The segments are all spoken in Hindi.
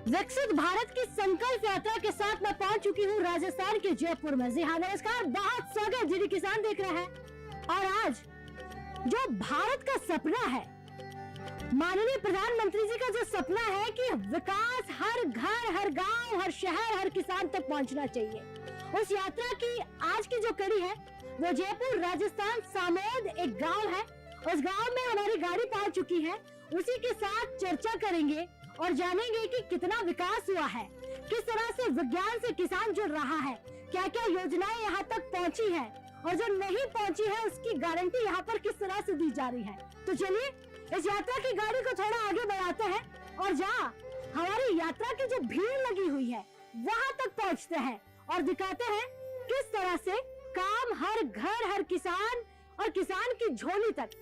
विकसित भारत की संकल्प यात्रा के साथ मैं पहुंच चुकी हूं राजस्थान के जयपुर में। जी हाँ, नमस्कार, बहुत स्वागत जी किसान देख रहे हैं। और आज जो भारत का सपना है, माननीय प्रधानमंत्री जी का जो सपना है कि विकास हर घर, हर गांव, हर शहर, हर किसान तक पहुंचना चाहिए, उस यात्रा की आज की जो कड़ी है वो जयपुर राजस्थान सामोद एक गांव है। उस गांव में हमारी गाड़ी पहुंच चुकी है। उसी के साथ चर्चा करेंगे और जानेंगे कि कितना विकास हुआ है, किस तरह से विज्ञान से किसान जुड़ रहा है, क्या क्या योजनाएं यहाँ तक पहुँची है और जो नहीं पहुँची है उसकी गारंटी यहाँ पर किस तरह से दी जा रही है। तो चलिए इस यात्रा की गाड़ी को थोड़ा आगे बढ़ाते हैं और जहाँ हमारी यात्रा की जो भीड़ लगी हुई है वहाँ तक पहुँचते हैं और दिखाते हैं किस तरह से काम हर घर, हर किसान और किसान की झोली तक।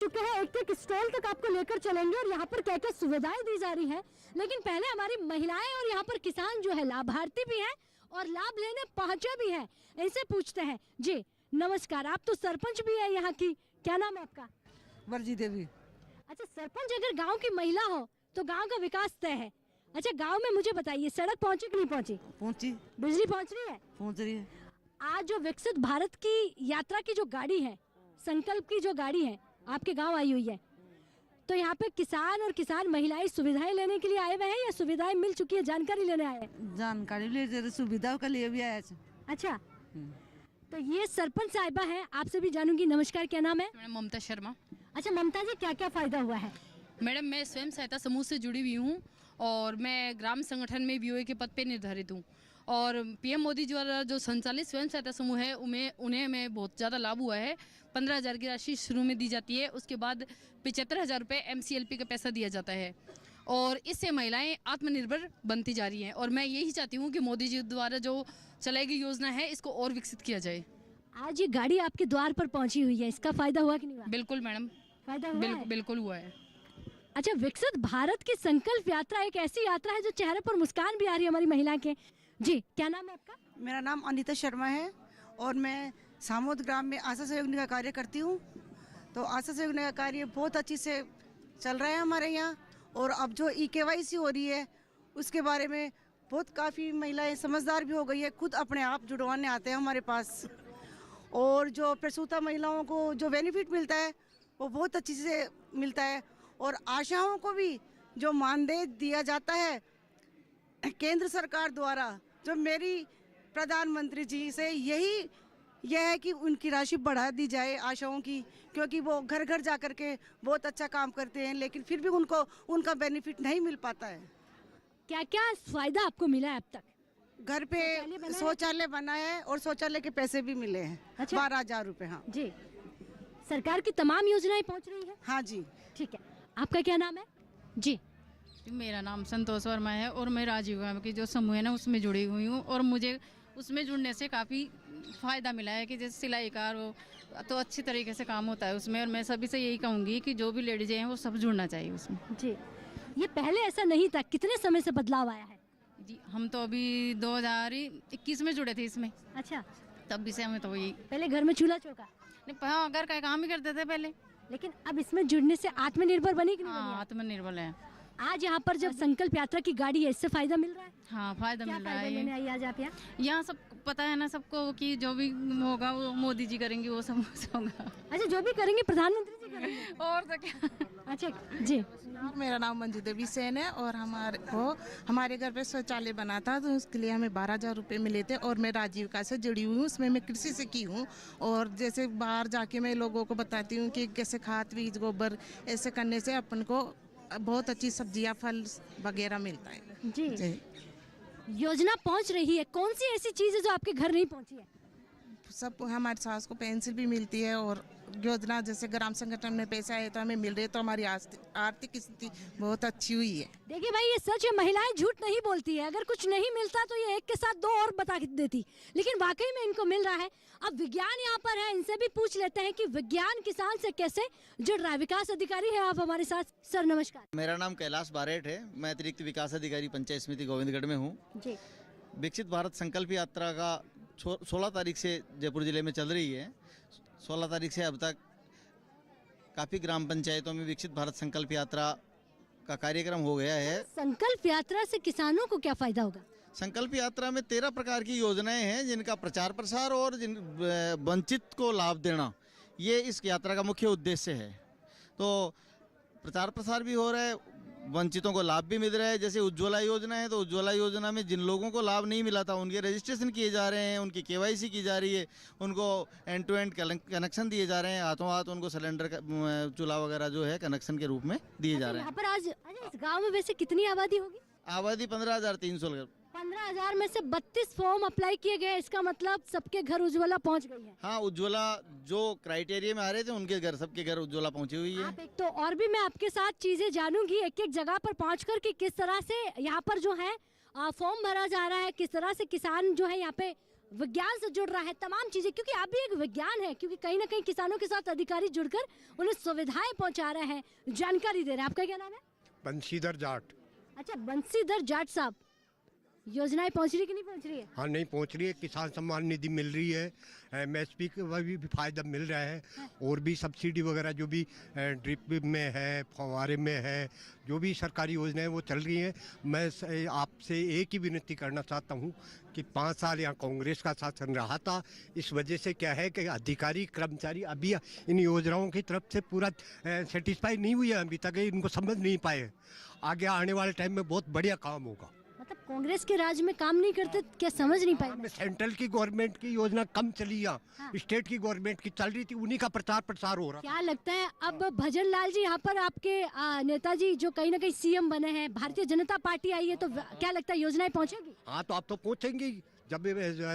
चुके हैं, एक एक स्टॉल तक आपको लेकर चलेंगे और यहाँ पर क्या क्या सुविधाएं दी जा रही है। लेकिन पहले हमारी महिलाएं और यहाँ पर किसान जो है लाभार्थी भी हैं और लाभ लेने पहुंचे भी हैं, इनसे पूछते हैं। जी नमस्कार, आप तो सरपंच भी है यहाँ की, क्या नाम है आपका? वर्जी देवी। अच्छा, सरपंच अगर गांव की महिला हो तो गांव का विकास तय है। अच्छा, गांव में मुझे बताइए, सड़क पहुंची कि नहीं पहुंची? पहुंची। बिजली पहुंच रही है? पहुंच रही है। आज जो विकसित भारत की यात्रा की जो गाड़ी है, संकल्प की जो गाड़ी है, आपके गांव आई हुई है, तो यहाँ पे किसान और किसान महिलाएं सुविधाएं लेने के लिए आए हुए हैं या सुविधाएं मिल चुकी है, जानकारी लेने आए हैं? जानकारी ले, सुविधाओं के लिए भी आया है। अच्छा, तो ये सरपंच साहिबा है, आपसे भी जानूंगी। नमस्कार, क्या नाम है? मैडम ममता शर्मा। अच्छा ममता जी, क्या क्या फायदा हुआ है? मैडम मैं स्वयं सहायता समूह से जुड़ी हुई हूँ और मैं ग्राम संगठन में बीओए के पद पे निर्धारित हूँ और पीएम मोदी द्वारा जो संचालित स्वयं सहायता समूह है उन्हें मैं बहुत ज़्यादा लाभ हुआ है। 15,000 की राशि शुरू में दी जाती है, उसके बाद 75,000 रुपये MCLP का पैसा दिया जाता है और इससे महिलाएं आत्मनिर्भर बनती जा रही हैं और मैं यही चाहती हूँ कि मोदी जी द्वारा जो चलाई गई योजना है इसको और विकसित किया जाए। आज ये गाड़ी आपके द्वार पर पहुंची हुई है, इसका फायदा हुआ कि नहीं हुआ? बिल्कुल मैडम, फायदा हुआ है? बिल्कुल हुआ है। अच्छा, विकसित भारत की संकल्प यात्रा एक ऐसी यात्रा है जो चेहरे पर मुस्कान भी आ रही है हमारी महिला के। जी क्या नाम है आपका? मेरा नाम अनीता शर्मा है और मैं सामोद ग्राम में आशा सहयोगिनी का कार्य करती हूँ। तो आशा सहयोगिनी का कार्य बहुत अच्छी से चल रहा है हमारे यहाँ और अब जो EKYC हो रही है उसके बारे में बहुत काफ़ी महिलाएं समझदार भी हो गई है, खुद अपने आप जुड़वाने आते हैं हमारे पास और जो प्रसूता महिलाओं को जो बेनिफिट मिलता है वो बहुत अच्छी से मिलता है और आशाओं को भी जो मानदेय दिया जाता है केंद्र सरकार द्वारा, जो मेरी प्रधानमंत्री जी से यह है कि उनकी राशि बढ़ा दी जाए आशाओं की, क्योंकि वो घर घर जा कर के बहुत अच्छा काम करते हैं लेकिन फिर भी उनको उनका बेनिफिट नहीं मिल पाता है। क्या क्या फायदा आपको मिला है अब तक? घर पे शौचालय बना है और शौचालय के पैसे भी मिले हैं। अच्छा? 12,000 रुपये। हाँ जी, सरकार की तमाम योजनाएं पहुंच रही है? हाँ जी। ठीक है, आपका क्या नाम है? जी मेरा नाम संतोष वर्मा है और मैं राजीव गांव की जो समूह है ना उसमें जुड़ी हुई हूँ और मुझे उसमें जुड़ने से काफ़ी फ़ायदा मिला है कि जैसे सिलाई कार हो तो अच्छी तरीके से काम होता है उसमें और मैं सभी से यही कहूँगी कि जो भी लेडीज़ हैं वो सब जुड़ना चाहिए उसमें। जी, ये पहले ऐसा नहीं था, कितने समय से बदलाव आया है? जी हम तो अभी 2021 में जुड़े थे इसमें। अच्छा, तब भी से हमें तो वही पहले घर में चूल्हा चौका? नहीं, हाँ घर का काम ही करते थे पहले, लेकिन अब इसमें जुड़ने से आत्मनिर्भर बनी कि नहीं बनी? हाँ आत्मनिर्भर है। आज यहाँ पर जब संकल्प यात्रा की गाड़ी है, इससे फायदा मिल रहा है? हाँ फायदा मिल रहा है। लेने आई आज आप यहाँ? यहाँ सब पता है ना सबको कि जो भी होगा वो मोदी जी करेंगे, वो सब होगा। अच्छा, जो भी करेंगे प्रधानमंत्री जी करेंगे और तो क्या। अच्छा जी, मेरा नाम मंजू देवी सेन है और हमारे घर पे शौचालय बना था तो उसके लिए हमें 12,000 रुपये मिले थे और मैं राजीविका से जुड़ी हुई हूँ, उसमें मैं कृषि से की हूँ और जैसे बाहर जाके मैं लोगों को बताती हूँ कि कैसे खाद बीज गोबर ऐसे करने से अपन को बहुत अच्छी सब्जियाँ फल वगैरह मिलता है। जी योजना पहुँच रही है, कौन सी ऐसी चीज़ है जो आपके घर नहीं पहुँची है? सब हमारे सास को पेंसिल भी मिलती है और योजना जैसे ग्राम संगठन में पैसा है तो हमें मिल रही है, तो हमारी आर्थिक स्थिति बहुत अच्छी हुई है। देखिए भाई, ये सच है, महिलाएं झूठ नहीं बोलती है। अगर कुछ नहीं मिलता तो ये एक के साथ 2 और बता देती, लेकिन वाकई में इनको मिल रहा है। अब विज्ञान यहाँ पर है, इनसे भी पूछ लेते हैं कि विज्ञान किसान से कैसे जुड़ रहा है। विकास अधिकारी है आप हमारे साथ। सर नमस्कार। मेरा नाम कैलाश बारेट है, मैं अतिरिक्त विकास अधिकारी पंचायत समिति गोविंदगढ़ में हूँ। जी, विकसित भारत संकल्प यात्रा का 16 तारीख से जयपुर जिले में चल रही है। 16 तारीख से अब तक काफ़ी ग्राम पंचायतों में विकसित भारत संकल्प यात्रा का कार्यक्रम हो गया है। संकल्प यात्रा से किसानों को क्या फायदा होगा? संकल्प यात्रा में 13 प्रकार की योजनाएं हैं जिनका प्रचार प्रसार और वंचित को लाभ देना, ये इस यात्रा का मुख्य उद्देश्य है। तो प्रचार प्रसार भी हो रहा है, वंचितों को लाभ भी मिल रहा है। जैसे उज्ज्वला योजना है, तो उज्ज्वला योजना में जिन लोगों को लाभ नहीं मिला था उनके रजिस्ट्रेशन किए जा रहे हैं, उनकी KYC की जा रही है, उनको एंड टू एंड कनेक्शन दिए जा रहे हैं, हाथों हाथ उनको सिलेंडर चूल्हा वगैरह जो है कनेक्शन के रूप में दिए जा रहे हैं। यहाँ पर आज इस गाँव में वैसे कितनी आबादी होगी? आबादी 15,300। 15,000 में से 32 फॉर्म अप्लाई किए गए, इसका मतलब सबके घर उज्ज्वला पहुंच गई है। हाँ, उज्ज्वला जो क्राइटेरिया में आ रहे थे उनके घर, सबके घर उज्ज्वला पहुंची हुई है। आप एक तो और भी मैं आपके साथ चीजें जानूंगी एक एक जगह पर पहुंचकर कि किस तरह से यहाँ पर जो है फॉर्म भरा जा रहा है, किस तरह से किसान जो है यहाँ पे विज्ञान से जुड़ रहा है, तमाम चीजें। क्योंकि आप भी एक विज्ञान है, क्योंकि कहीं ना कहीं किसानों के साथ अधिकारी जुड़कर उन्हें सुविधाएं पहुंचा रहे हैं, जानकारी दे रहे हैं। आपका क्या नाम है? बंशीधर जाट। अच्छा, बंशीधर जाट साहब, योजनाएं पहुंच रही कि नहीं पहुंच रही है? हाँ, नहीं पहुंच रही है। किसान सम्मान निधि मिल रही है, MSP का भी फायदा मिल रहा है, और भी सब्सिडी वगैरह जो भी ड्रिप में है, फव्वारे में है, जो भी सरकारी योजनाएं वो चल रही हैं। मैं आपसे एक ही विनती करना चाहता हूँ कि 5 साल यहाँ कांग्रेस का शासन रहा था, इस वजह से क्या है कि अधिकारी कर्मचारी अभी इन योजनाओं की तरफ से पूरा सेटिस्फाई नहीं हुई है, अभी तक इनको समझ नहीं पाए। आगे आने वाले टाइम में बहुत बढ़िया काम होगा। मतलब कांग्रेस के राज में काम नहीं करते, क्या समझ नहीं पाए? सेंट्रल की गवर्नमेंट की योजना कम चली, यहाँ स्टेट की गवर्नमेंट की चल रही थी, उन्हीं का प्रचार प्रसार हो रहा। क्या लगता है अब भजन लाल जी यहाँ पर आपके नेताजी जो कहीं ना कहीं CM बने हैं, भारतीय जनता पार्टी आई है, तो क्या लगता है योजनाएं पहुँचेगी? हाँ, तो आप तो पहुँचेंगी, जब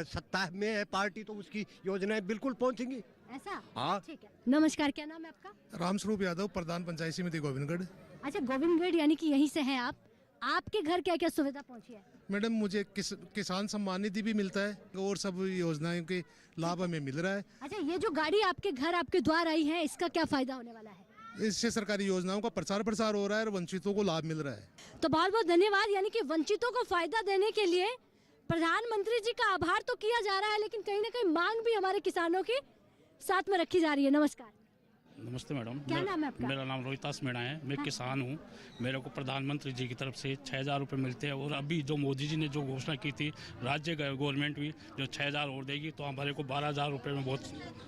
सत्ता में है पार्टी तो उसकी योजनाएं बिल्कुल पहुँचेंगी। ऐसा? हाँ, ठीक है। नमस्कार, क्या नाम है आपका? रामस्वरूप यादव, प्रधान पंचायत समिति गोविंदगढ़। अच्छा, गोविंदगढ़ यानी कि यहीं से हैं आप। आपके घर क्या क्या सुविधा पहुंची है? मैडम, मुझे किसान सम्मान निधि भी मिलता है और सब योजनाओं के लाभ हमें मिल रहा है। अच्छा, ये जो गाड़ी आपके घर आपके द्वार आई है, इसका क्या फायदा होने वाला है? इससे सरकारी योजनाओं का प्रचार प्रसार हो रहा है और वंचितों को लाभ मिल रहा है। तो बहुत बहुत धन्यवाद। यानी कि वंचितों को फायदा देने के लिए प्रधानमंत्री जी का आभार तो किया जा रहा है, लेकिन कहीं ना कहीं मांग भी हमारे किसानों की साथ में रखी जा रही है। नमस्कार। नमस्ते मैडम। क्या नाम है आपका? मेरा नाम रोहितास मीणा है, मैं किसान हूँ। मेरे को प्रधानमंत्री जी की तरफ से 6,000 रुपये मिलते हैं, और अभी जो मोदी जी ने जो घोषणा की थी, राज्य गवर्नमेंट भी जो 6,000 और देगी, तो हमारे को 12,000 रुपये में बहुत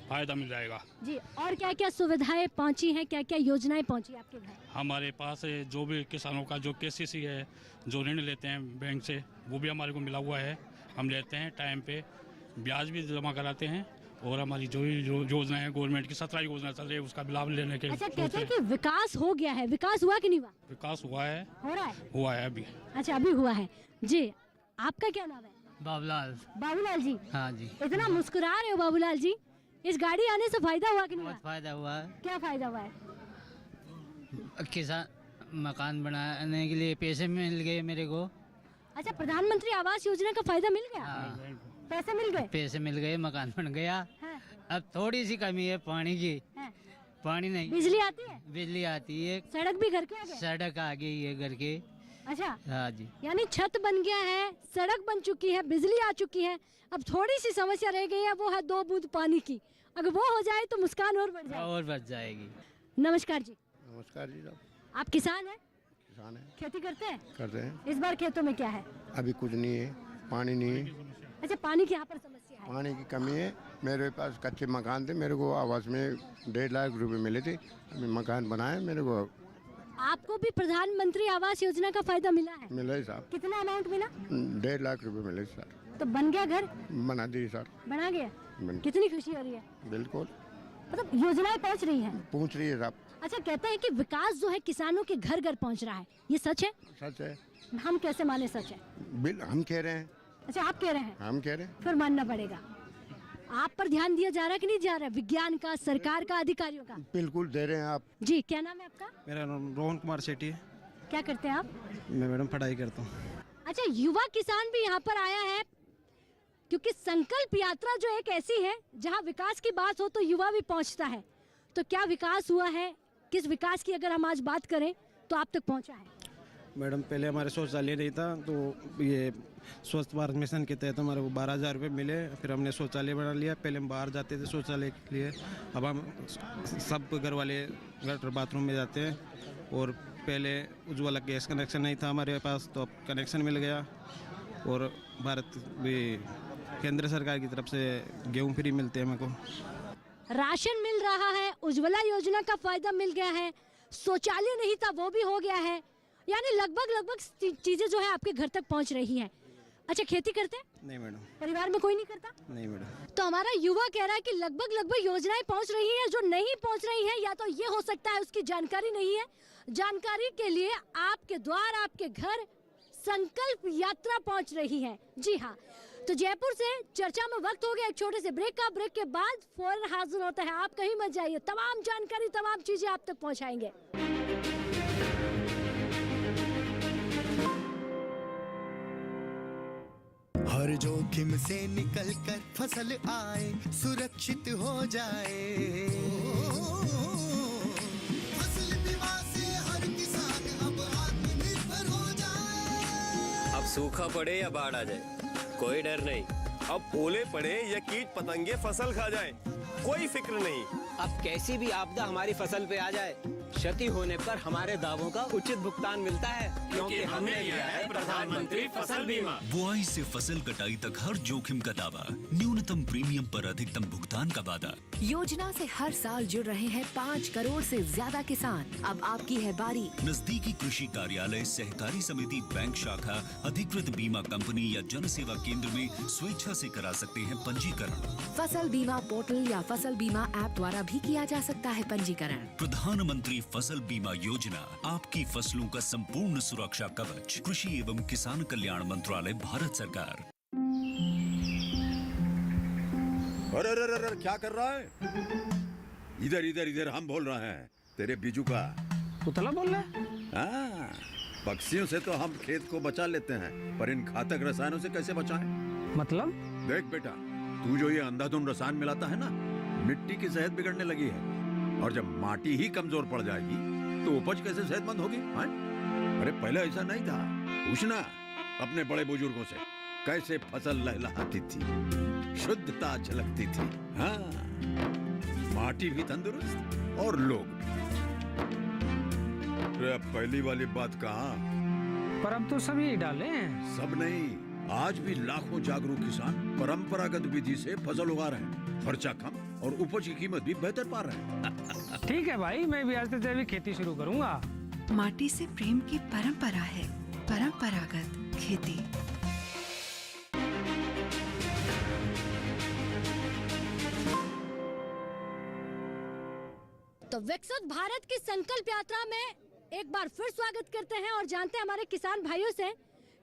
फायदा मिल जाएगा जी। और क्या क्या सुविधाएं पहुंची हैं, क्या क्या योजनाएं पहुंची आपके घर? हमारे पास जो भी किसानों का जो KCC है, जो ऋण लेते हैं बैंक से, वो भी हमारे को मिला हुआ है। हम लेते हैं टाइम पे, ब्याज भी जमा कराते हैं, और हमारी जो योजना है गवर्नमेंट की 17 योजना चल रही है, उसका भी लाभ लेने के। अच्छा, कहते हैं कि विकास हो गया है, विकास हुआ कि नहीं हुआ? विकास हुआ है, हो रहा है, हुआ है अभी। अच्छा, अभी हुआ है जी। आपका क्या नाम है? बाबूलाल। बाबूलाल जी, हाँ जी। इतना मुस्कुरा रहे हो बाबूलाल जी, इस गाड़ी आने से फायदा हुआ कि नहीं बहुत हुआ? फायदा हुआ है। क्या फायदा हुआ है? किसान मकान बनाने के लिए पैसे मिल गए मेरे को। अच्छा, प्रधानमंत्री आवास योजना का फायदा मिल गया? हाँ, पैसे मिल गए? पैसे मिल गए, मकान बन गया। हाँ, अब थोड़ी सी कमी है पानी की, हाँ। पानी नहीं, बिजली आती है? बिजली आती है, सड़क भी घर के आगे? सड़क आ गई है घर के। अच्छा, हाँ जी। यानी छत बन गया है, सड़क बन चुकी है, बिजली आ चुकी है। अब थोड़ी सी समस्या रह गई है, वो है 2 बूंद पानी की। अगर वो हो जाए तो मुस्कान और बढ़ जाए। और बढ़ जाएगी। नमस्कार जी। नमस्कार जी साहब। आप किसान हैं? किसान है, खेती करते हैं? करते हैं। इस बार खेतों में क्या है? अभी कुछ नहीं है, पानी नहीं है। अच्छा, पानी की यहाँ पर समस्या है? पानी की कमी है। मेरे पास कच्चे मकान थे, मेरे को आवास में 1.5 लाख रुपए मिले थे, अभी मकान बनाए मेरे को। आपको भी प्रधानमंत्री आवास योजना का फायदा मिला है? मिला है साहब, कितना अमाउंट मिला? 1.5 लाख रुपए मिले सर। तो बन गया घर? बना दी सर। बना गया? बन- कितनी खुशी हो रही है? बिल्कुल मतलब योजनाएं पहुंच रही हैं? पहुँच रही है साहब। अच्छा, कहते हैं कि विकास जो है किसानों के घर घर पहुंच रहा है, ये सच है? सच है, हम कैसे माने सच है? बिल हम कह रहे हैं, अच्छा, आप कह रहे हैं, हम कह रहे हैं। फिर मानना पड़ेगा। आप पर ध्यान दिया जा रहा है कि नहीं जा रहा है, विज्ञान का, सरकार का, अधिकारियों का? बिल्कुल दे रहे हैं आप। जी, क्या नाम है आपका? मेरा नाम रोहन कुमार सेठी है। क्या करते हैं आप? मैं मैडम पढ़ाई करता हूँ। अच्छा, युवा किसान भी यहाँ पर आया है, क्योंकि संकल्प यात्रा जो एक ऐसी है जहाँ विकास की बात हो तो युवा भी पहुँचता है। तो क्या विकास हुआ है, किस विकास की अगर हम आज बात करें तो आप तक पहुँचा है? मैडम पहले हमारे शौचालय नहीं था, तो ये स्वच्छ भारत मिशन के तहत हमारे को 12,000 रुपये मिले। फिर हमने शौचालय बना लिया। पहले हम बाहर जाते थे शौचालय के लिए, अब हम सब घर वाले गटर बाथरूम में जाते हैं। और पहले उज्ज्वला गैस कनेक्शन नहीं था हमारे पास, तो अब कनेक्शन मिल गया। और भारत भी केंद्र सरकार की तरफ से गेहूँ फ्री मिलते हैं मेरे को। राशन मिल रहा है, उज्ज्वला योजना का फायदा मिल गया है, शौचालय नहीं था वो भी हो गया है, यानी लगभग चीजें जो है आपके घर तक पहुंच रही हैं। अच्छा, खेती करते हैं? नहीं मैडम। परिवार में कोई नहीं करता? नहीं मैडम। तो हमारा युवा कह रहा है कि लगभग योजनाएं पहुंच रही हैं। जो नहीं पहुंच रही हैं या तो ये हो सकता है उसकी जानकारी नहीं है। जानकारी के लिए आपके द्वार, आपके घर संकल्प यात्रा पहुंच रही है। जी हाँ, तो जयपुर से चर्चा में वक्त हो गया एक छोटे से ब्रेक का। ब्रेक के बाद फौरन हाजिर होता है, आप कहीं मत जाइए, तमाम जानकारी, तमाम चीजें आप तक पहुंचाएंगे। हर जोखिम से निकल कर फसल आए, सुरक्षित हो जाए। फसल बीमा से हर किसान अब आत्मनिर्भर हो जाए। अब सूखा पड़े या बाढ़ आ जाए, कोई डर नहीं। अब ओले पड़े या कीट पतंगे फसल खा जाए, कोई फिक्र नहीं। अब कैसी भी आपदा हमारी फसल पे आ जाए, क्षति होने पर हमारे दावों का उचित भुगतान मिलता है, क्योंकि हमने लिया है प्रधानमंत्री फसल बीमा। बुआई से फसल कटाई तक हर जोखिम का दावा, न्यूनतम प्रीमियम पर अधिकतम भुगतान का वादा। योजना से हर साल जुड़ रहे हैं 5 करोड़ से ज्यादा किसान। अब आपकी है बारी। नजदीकी कृषि कार्यालय, सहकारी समिति, बैंक शाखा, अधिकृत बीमा कंपनी या जन सेवा केंद्र में स्वेच्छा से करा सकते हैं पंजीकरण। फसल बीमा पोर्टल या फसल बीमा ऐप द्वारा भी किया जा सकता है पंजीकरण। प्रधानमंत्री फसल बीमा योजना, आपकी फसलों का संपूर्ण सुरक्षा कवच। कृषि एवं किसान कल्याण मंत्रालय, भारत सरकार। अरे अरे अरे क्या कर रहा है? इधर इधर इधर हम बोल रहे हैं, तेरे बीजू का पुतला बोल रहा है? हाँ, पक्षियों से तो हम खेत को बचा लेते हैं, पर इन घातक रसायनों से कैसे बचाएं? मतलब? देख बेटा, तू जो ये अंधाधुंध रसायन मिलाता है ना, मिट्टी की सेहत बिगड़ने लगी है। और जब माटी ही कमजोर पड़ जाएगी तो उपज कैसे सेहतमंद होगी? अरे पहले ऐसा नहीं था। पूछना अपने बड़े बुजुर्गों से, कैसे फसल लहलहाती थी, शुद्धता झलकती थी। हाँ, माटी भी तंदुरुस्त और लोग भी। अब पहली वाली बात कहाँ? पर अब तो सभी डाले हैं। सब नहीं, आज भी लाखों जागरूक किसान परंपरागत विधि से फसल उगा रहे हैं। खर्चा कम और उपज की कीमत भी बेहतर पा रहे हैं। ठीक है भाई, मैं भी आज से जैविक खेती शुरू करूंगा। माटी से प्रेम की परंपरा है, परंपरागत खेती। तो विकसित भारत की संकल्प यात्रा में एक बार फिर स्वागत करते हैं और जानते हैं हमारे किसान भाइयों से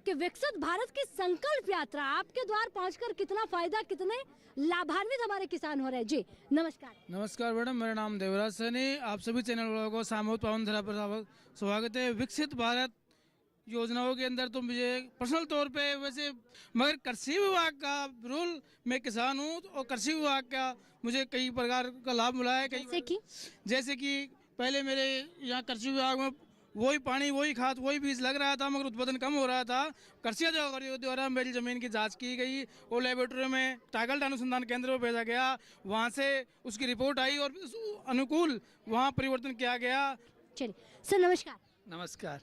कि विकसित भारत की संकल्प यात्रा आपके द्वार पहुंचकर कितना फायदा, कितने लाभान्वित हमारे किसान हो रहे हैं। जी नमस्कार। नमस्कार मैडम, मेरा नाम देवराज सैनी। आप सभी चैनल वालों को सामूहिक पावन धरा पर स्वागत है। विकसित भारत योजनाओं के अंदर तो मुझे पर्सनल तौर पे वैसे, मगर कृषि विभाग का रूल, मैं किसान हूँ और कृषि विभाग का मुझे कई प्रकार का लाभ मिला है। जैसे कि पहले मेरे यहाँ कृषि विभाग में वही पानी, वही खाद, वही बीज लग रहा था, मगर उत्पादन कम हो रहा था। कृषि अधिकारियों द्वारा मेरी ज़मीन की जांच की गई और लेबोरेटरी में टाइगल्ट अनुसंधान केंद्र में भेजा गया। वहाँ से उसकी रिपोर्ट आई और अनुकूल वहाँ परिवर्तन किया गया। चलिए सर, नमस्कार। नमस्कार,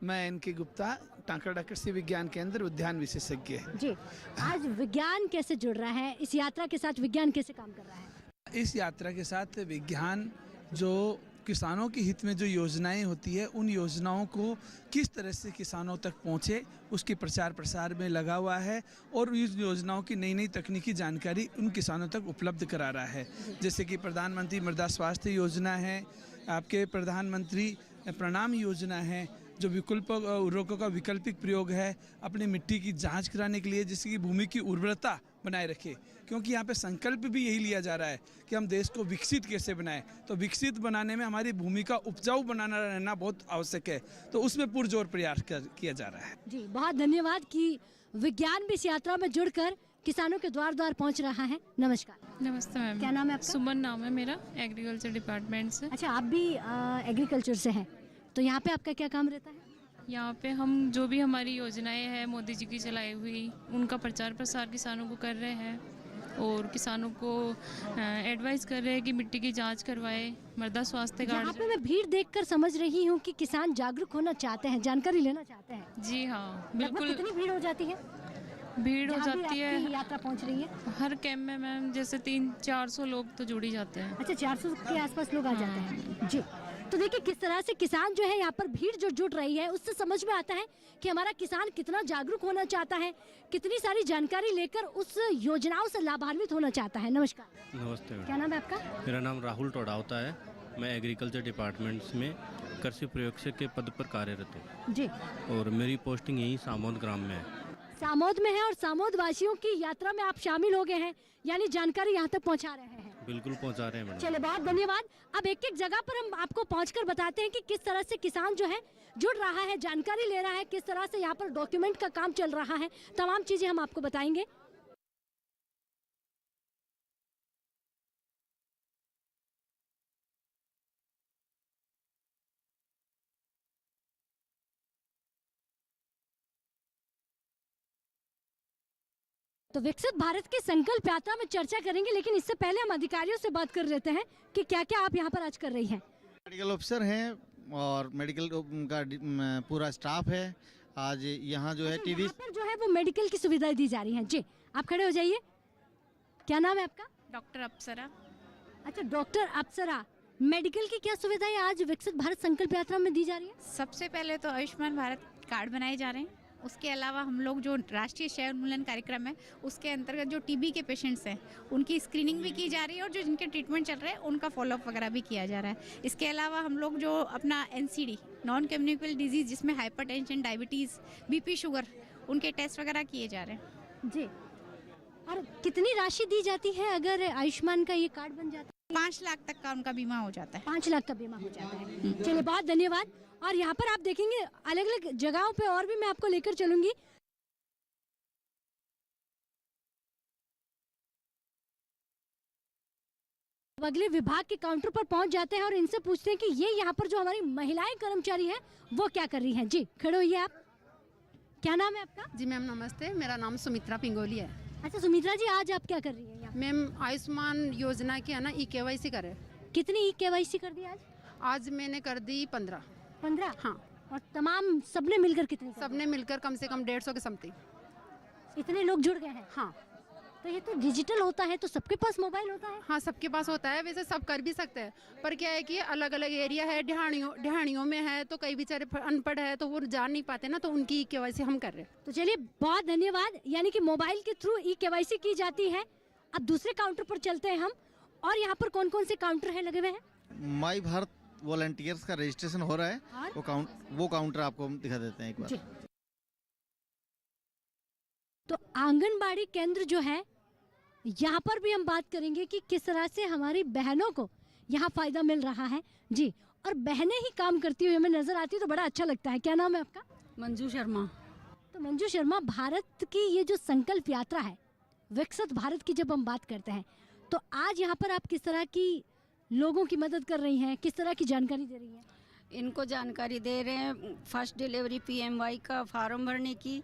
मैं एनके गुप्ता, टांकड़ा कृषि विज्ञान केंद्र उद्यान विशेषज्ञ। जी, आज विज्ञान कैसे जुड़ रहा है, इस यात्रा के साथ विज्ञान कैसे काम कर रहा है? इस यात्रा के साथ विज्ञान जो किसानों के हित में जो योजनाएं होती है, उन योजनाओं को किस तरह से किसानों तक पहुंचे, उसके प्रचार प्रसार में लगा हुआ है और इस योजनाओं की नई नई तकनीकी जानकारी उन किसानों तक उपलब्ध करा रहा है। जैसे कि प्रधानमंत्री मृदा स्वास्थ्य योजना है, आपके प्रधानमंत्री प्रणाम योजना है, जो विकल्प उर्वरकों का वैकल्पिक प्रयोग है, अपनी मिट्टी की जांच कराने के लिए, जिससे कि भूमि की उर्वरता बनाए रखे, क्योंकि यहाँ पे संकल्प भी यही लिया जा रहा है कि हम देश को विकसित कैसे बनाएं। तो विकसित बनाने में हमारी भूमि का उपजाऊ बनाना रहना बहुत आवश्यक है, तो उसमें पुरजोर प्रयास किया जा रहा है। जी बहुत धन्यवाद कि विज्ञान भी इस यात्रा में जुड़कर किसानों के द्वार द्वार पहुंच रहा है। नमस्कार। नमस्ते मैम। क्या नाम है आपका? सुमन नाम है मेरा, एग्रीकल्चर डिपार्टमेंट से। अच्छा, आप भी एग्रीकल्चर से हैं, तो यहाँ पे आपका क्या काम रहता है? यहाँ पे हम जो भी हमारी योजनाएं हैं मोदी जी की चलाई हुई, उनका प्रचार प्रसार किसानों को कर रहे हैं और किसानों को एडवाइस कर रहे हैं कि मिट्टी की जांच करवाए, मृदा स्वास्थ्य कार्ड। यहाँ पे मैं भीड़ देखकर समझ रही हूँ कि किसान जागरूक होना चाहते हैं, जानकारी लेना चाहते हैं। जी हाँ, बिल्कुल। कितनी भीड़ हो जाती है? भीड़ हो जाती है, यात्रा पहुँच रही है हर कैंप में मैम जैसे 300-400 लोग तो जुड़ ही जाते हैं। अच्छा, 400 के आसपास लोग आ जाते हैं जी। तो देखिए किस तरह से किसान जो है यहाँ पर भीड़ जो जुट रही है, उससे समझ में आता है कि हमारा किसान कितना जागरूक होना चाहता है, कितनी सारी जानकारी लेकर उस योजनाओं से लाभान्वित होना चाहता है। नमस्कार। नमस्ते। क्या नाम है आपका? मेरा नाम राहुल टोडावता है। मैं एग्रीकल्चर डिपार्टमेंट्स में कृषि प्रयोगशाला के पद पर कार्यरत हूँ जी, और मेरी पोस्टिंग यहीं सामोद ग्राम में है। सामोद में है और सामोद वासियों की यात्रा में आप शामिल हो गए हैं, यानी जानकारी यहाँ तक पहुँचा रहे हैं। बिल्कुल पहुंचा रहे हैं मैडम। चलिए बहुत धन्यवाद। अब एक एक जगह पर हम आपको पहुंचकर बताते हैं कि किस तरह से किसान जो है जुड़ रहा है, जानकारी ले रहा है, किस तरह से यहाँ पर डॉक्यूमेंट का काम चल रहा है, तमाम चीजें हम आपको बताएंगे। तो विकसित भारत की संकल्प यात्रा में चर्चा करेंगे, लेकिन इससे पहले हम अधिकारियों से बात कर लेते हैं कि क्या क्या आप यहाँ पर आज कर रही हैं। मेडिकल ऑफिसर हैं और मेडिकल का पूरा स्टाफ है। आज यहाँ जो है टीवी पर जो है वो मेडिकल की सुविधाएं दी जा रही हैं। जी आप खड़े हो जाइए। क्या नाम है आपका? डॉक्टर अप्सरा। अच्छा, डॉक्टर अप्सरा, मेडिकल की क्या सुविधाएं आज विकसित भारत संकल्प यात्रा में दी जा रही है? सबसे पहले तो आयुष्मान भारत कार्ड बनाए जा रहे हैं। उसके अलावा हम लोग जो राष्ट्रीय क्षय उन्मूलन कार्यक्रम है उसके अंतर्गत जो टीबी के पेशेंट्स हैं उनकी स्क्रीनिंग भी की जा रही है और जो जिनके ट्रीटमेंट चल रहे हैं उनका फॉलोअप वगैरह भी किया जा रहा है। इसके अलावा हम लोग जो अपना NCD नॉन कम्युनिकेबल डिजीज़ जिसमें हाइपरटेंशन, डायबिटीज़, BP, शुगर, उनके टेस्ट वगैरह किए जा रहे हैं। जी, और कितनी राशि दी जाती है अगर आयुष्मान का ये कार्ड बन जाता है? 5 लाख तक का उनका बीमा हो जाता है। 5 लाख का बीमा हो जाता है। चलिए बहुत धन्यवाद। और यहाँ पर आप देखेंगे अलग अलग जगहों पे और भी मैं आपको लेकर चलूंगी। अगले विभाग के काउंटर पर पहुंच जाते हैं और इनसे पूछते हैं कि ये यहाँ पर जो हमारी महिलाएं कर्मचारी हैं वो क्या कर रही हैं। जी खड़े होइए आप। क्या नाम है आपका? जी मैम नमस्ते, मेरा नाम सुमित्रा पिंगोली है। अच्छा सुमित्रा जी, आज आप क्या कर रही हैं यहाँ? मैम आयुष्मान योजना की है ना EKYC करे। कितनी EKYC कर दी आज? आज मैंने कर दी 15। 15? हाँ। और तमाम सबने मिलकर कितनी? सबने मिलकर कम से कम 150 के समथिंग। इतने लोग जुड़ गए हैं? हाँ। तो ये तो डिजिटल होता है, तो सबके पास मोबाइल होता है? हाँ सबके पास होता है, वैसे सब कर भी सकते हैं, पर क्या है कि अलग अलग एरिया है, ढिहानियों में है तो कई बेचारे अनपढ़ है तो वो जान नहीं पाते ना, तो उनकी EKYC हम कर रहे हैं। तो चलिए बहुत धन्यवाद। यानी कि मोबाइल के थ्रू EKYC की जाती है। अब दूसरे काउंटर पर चलते हैं हम, और यहाँ पर कौन कौन से काउंटर है लगे हुए हैं? माई भारत वॉलंटियर्स का रजिस्ट्रेशन हो रहा है, वो काउंटर आपको हम दिखा देते हैं एक बार। तो आंगनबाड़ी केंद्र जो है यहाँ पर भी हम बात करेंगे कि किस तरह से हमारी बहनों को यहाँ फायदा मिल रहा है। जी, और बहनें ही काम करती हुई हमें नजर आती है तो बड़ा अच्छा लगता है। क्या नाम है आपका? मंजू शर्मा। तो मंजू शर्मा, भारत की ये जो संकल्प यात्रा है, विकसित भारत की जब हम बात करते हैं, तो आज यहाँ पर आप किस तरह की लोगों की मदद कर रही हैं, किस तरह की जानकारी दे रही हैं? इनको जानकारी दे रहे हैं फर्स्ट डिलीवरी PMY का फॉर्म भरने की,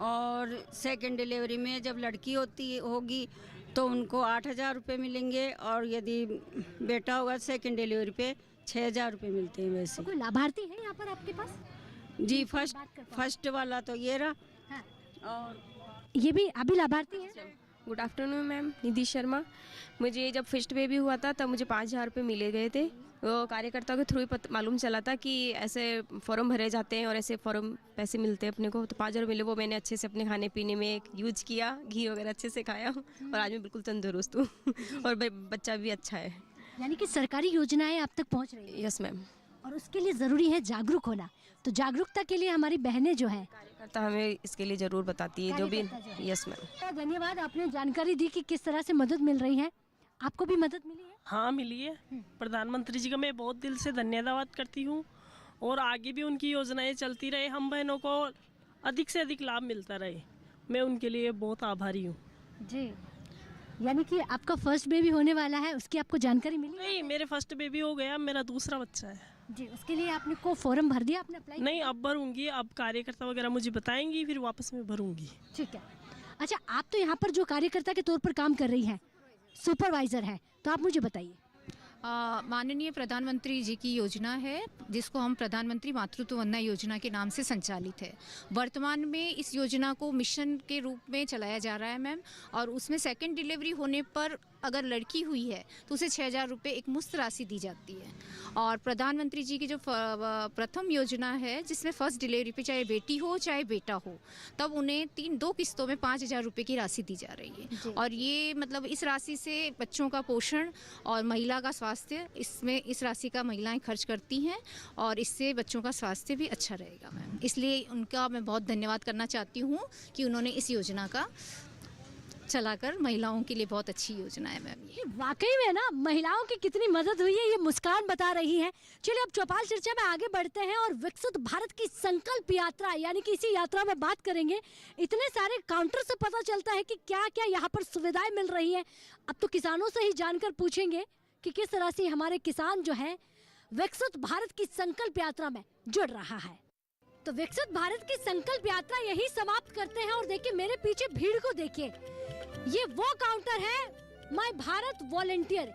और सेकंड डिलीवरी में जब लड़की होगी तो उनको 8,000 रुपये मिलेंगे, और यदि बेटा होगा सेकंड डिलीवरी पे 6,000 रुपये मिलते हैं। वैसे कोई लाभार्थी है यहाँ पर आपके पास? जी, फर्स्ट वाला तो ये रहा। हाँ। और ये भी अभी लाभार्थी है। गुड आफ्टरनून मैम, निधि शर्मा। मुझे जब फर्स्ट बेबी हुआ था तब मुझे 5,000 रुपये मिले गए थे। वो कार्यकर्ताओं के थ्रू ही मालूम चला था कि ऐसे फॉर्म भरे जाते हैं और ऐसे फॉर्म पैसे मिलते हैं अपने को। तो 5,000 मिले, वो मैंने अच्छे से अपने खाने पीने में यूज किया, घी वगैरह अच्छे से खाया, और आज मैं बिल्कुल तंदुरुस्त हूँ और बच्चा भी अच्छा है। यानी कि सरकारी योजनाएं आप तक पहुँच रही हैं? Yes ma'am. और उसके लिए ज़रूरी है जागरूक होना। तो जागरूकता के लिए हमारी बहनें जो हैं कार्यकर्ता हमें इसके लिए ज़रूर बताती है, जो भी। यस मैम, धन्यवाद, आपने जानकारी दी कि किस तरह से मदद मिल रही है। आपको भी मदद मिली है? हाँ मिली है। प्रधानमंत्री जी का मैं बहुत दिल से धन्यवाद करती हूँ और आगे भी उनकी योजनाएं चलती रहे, हम बहनों को अधिक से अधिक लाभ मिलता रहे, मैं उनके लिए बहुत आभारी हूँ जी। यानी कि आपका फर्स्ट बेबी होने वाला है, उसकी आपको जानकारी मिली? नहीं, मेरे फर्स्ट बेबी हो गया, मेरा दूसरा बच्चा है जी। उसके लिए आपने को फॉर्म भर दिया, आपने अप्लाई? नहीं, अब भरूंगी, अब कार्यकर्ता वगैरह मुझे बताएंगी, फिर वापस में भरूंगी। ठीक है। अच्छा, आप तो यहाँ पर जो कार्यकर्ता के तौर पर काम कर रही हैं, सुपरवाइजर है, तो आप मुझे बताइए। माननीय प्रधानमंत्री जी की योजना है जिसको हम प्रधानमंत्री मातृत्व वंदना योजना के नाम से संचालित है। वर्तमान में इस योजना को मिशन के रूप में चलाया जा रहा है मैम, और उसमें सेकंड डिलीवरी होने पर अगर लड़की हुई है तो उसे 6,000 रुपये एक मुफ्त राशि दी जाती है। और प्रधानमंत्री जी की जो प्रथम योजना है जिसमें फर्स्ट डिलीवरी पे चाहे बेटी हो चाहे बेटा हो, तब उन्हें 2 किस्तों में 5,000 रुपये की राशि दी जा रही है। और ये मतलब इस राशि से बच्चों का पोषण और महिला का स्वास्थ्य, इसमें इस राशि का महिलाएं खर्च करती हैं और इससे बच्चों का स्वास्थ्य भी अच्छा रहेगा मैम। इसलिए उनका मैं बहुत धन्यवाद करना चाहती हूँ कि उन्होंने इस योजना का चलाकर महिलाओं के लिए बहुत अच्छी योजना है मैम। ये वाकई में ना महिलाओं की कितनी मदद हुई है ये मुस्कान बता रही है। चलिए अब चौपाल चर्चा में आगे बढ़ते हैं और विकसित भारत की संकल्प यात्रा यानी कि इसी यात्रा में बात करेंगे। इतने सारे काउंटर से पता चलता है कि क्या क्या यहाँ पर सुविधाएं मिल रही हैं। अब तो किसानों से ही जानकर पूछेंगे कि किस तरह से हमारे किसान जो है विकसित भारत की संकल्प यात्रा में जुड़ रहा है। तो विकसित भारत की संकल्प यात्रा यही समाप्त करते हैं और देखिए मेरे पीछे भीड़ को देखिए, ये वो काउंटर है माय भारत वॉलंटियर,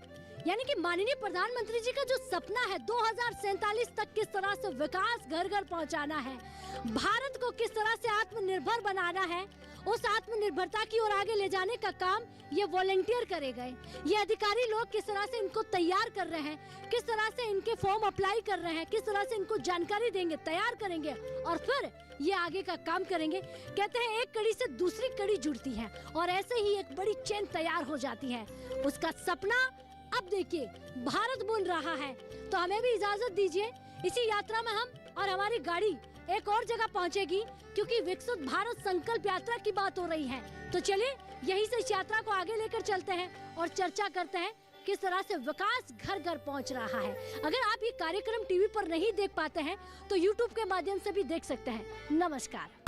यानी कि माननीय प्रधानमंत्री जी का जो सपना है 2047 तक किस तरह से विकास घर घर पहुंचाना है, भारत को किस तरह से आत्मनिर्भर बनाना है, उस आत्मनिर्भरता की ओर आगे ले जाने का काम ये वॉलंटियर करेगा। ये अधिकारी लोग किस तरह से इनको तैयार कर रहे हैं, किस तरह से इनके फॉर्म अप्लाई कर रहे हैं, किस तरह से इनको जानकारी देंगे, तैयार करेंगे और फिर ये आगे का काम करेंगे। कहते हैं एक कड़ी से दूसरी कड़ी जुड़ती है और ऐसे ही एक बड़ी चेन तैयार हो जाती है। उसका सपना अब देखिए भारत बुन रहा है। तो हमें भी इजाजत दीजिए, इसी यात्रा में हम और हमारी गाड़ी एक और जगह पहुंचेगी क्योंकि विकसित भारत संकल्प यात्रा की बात हो रही है। तो चलिए यहीं से इस यात्रा को आगे लेकर चलते हैं और चर्चा करते हैं किस तरह से विकास घर घर पहुंच रहा है। अगर आप ये कार्यक्रम टीवी पर नहीं देख पाते हैं तो YouTube के माध्यम से भी देख सकते हैं। नमस्कार।